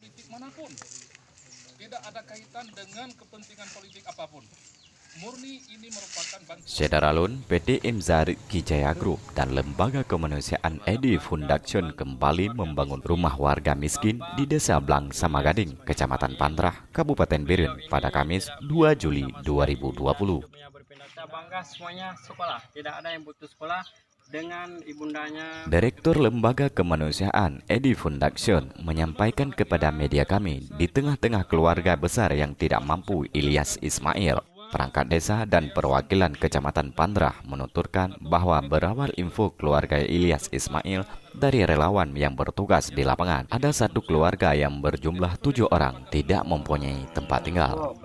politik manapun. Tidak ada kaitan dengan kepentingan politik apapun. Murni ini merupakan bantuan. Sedaralun, PT Imza Rizki Jaya Group dan Lembaga Kemanusiaan Edi Foundation kembali membangun rumah warga miskin di Desa Blang Samagading, Kecamatan Pandrah, Kabupaten Biren pada Kamis 2 Juli 2020. Kita bangga semuanya sekolah, tidak ada yang putus sekolah dengan ibundanya. Direktur Lembaga Kemanusiaan Edi Foundation menyampaikan kepada media kami, di tengah-tengah keluarga besar yang tidak mampu, Ilyas Ismail, perangkat desa dan perwakilan Kecamatan Pandrah menuturkan bahwa berawal info keluarga Ilyas Ismail dari relawan yang bertugas di lapangan, ada satu keluarga yang berjumlah 7 orang tidak mempunyai tempat tinggal.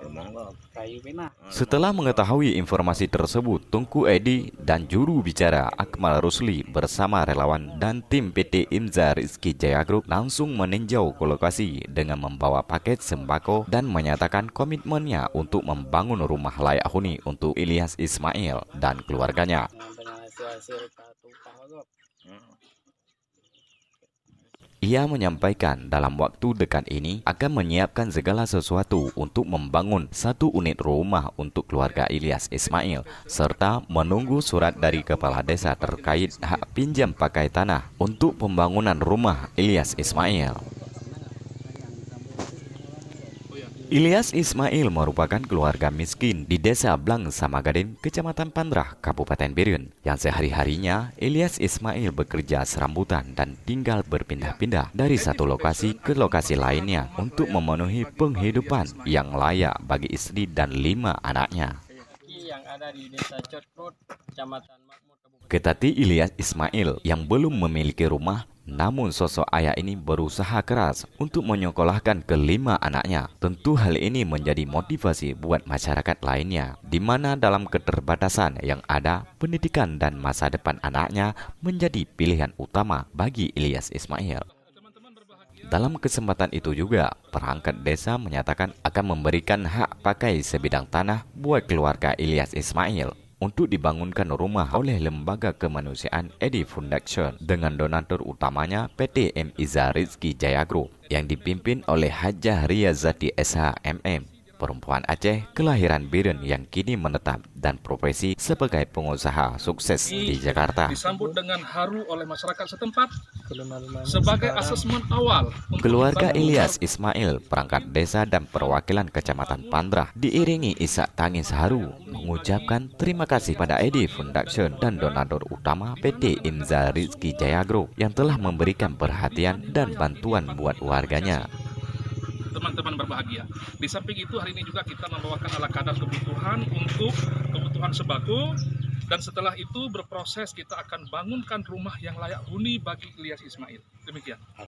Setelah mengetahui informasi tersebut, Tungku Edi dan juru bicara Akmal Rusli bersama relawan dan tim PT Imza Rizki Jaya Group langsung meninjau ke lokasi dengan membawa paket sembako dan menyatakan komitmennya untuk membangun rumah layak huni untuk Ilyas Ismail dan keluarganya. Ia menyampaikan dalam waktu dekat ini akan menyiapkan segala sesuatu untuk membangun satu unit rumah untuk keluarga Ilyas Ismail, serta menunggu surat dari kepala desa terkait hak pinjam pakai tanah untuk pembangunan rumah Ilyas Ismail. Ilyas Ismail merupakan keluarga miskin di Desa Blang Samagading, Kecamatan Pandrah, Kabupaten Biren, yang sehari-harinya Ilyas Ismail bekerja serambutan dan tinggal berpindah-pindah dari satu lokasi ke lokasi lainnya untuk memenuhi penghidupan yang layak bagi istri dan 5 anaknya. Yang ada di Desa Cotkrut, Kecamatan Makmur, Kabupaten. Ketati Ilyas Ismail yang belum memiliki rumah, namun sosok ayah ini berusaha keras untuk menyekolahkan ke-5 anaknya. Tentu hal ini menjadi motivasi buat masyarakat lainnya, di mana dalam keterbatasan yang ada, pendidikan dan masa depan anaknya menjadi pilihan utama bagi Ilyas Ismail. Dalam kesempatan itu juga, perangkat desa menyatakan akan memberikan hak pakai sebidang tanah buat keluarga Ilyas Ismail untuk dibangunkan rumah oleh Lembaga Kemanusiaan Edi Foundation dengan donatur utamanya PT Imza Rizki Jaya Group yang dipimpin oleh Hajah Riyazati SH.MM, perempuan Aceh kelahiran Biren yang kini menetap dan profesi sebagai pengusaha sukses di Jakarta. Disambut dengan haru oleh masyarakat setempat sebagai asesmen awal. Keluarga Ilyas Ismail, perangkat desa dan perwakilan Kecamatan Pandrah diiringi isak tangis haru mengucapkan terima kasih pada Edi Foundation dan donatur utama PT Imza Rizki Jaya Group yang telah memberikan perhatian dan bantuan buat warganya. Teman-teman berbahagia. Di samping itu hari ini juga kita membawakan ala kadar kebutuhan untuk kebutuhan sembako, dan setelah itu berproses kita akan bangunkan rumah yang layak huni bagi Ilyas Ismail. Demikian.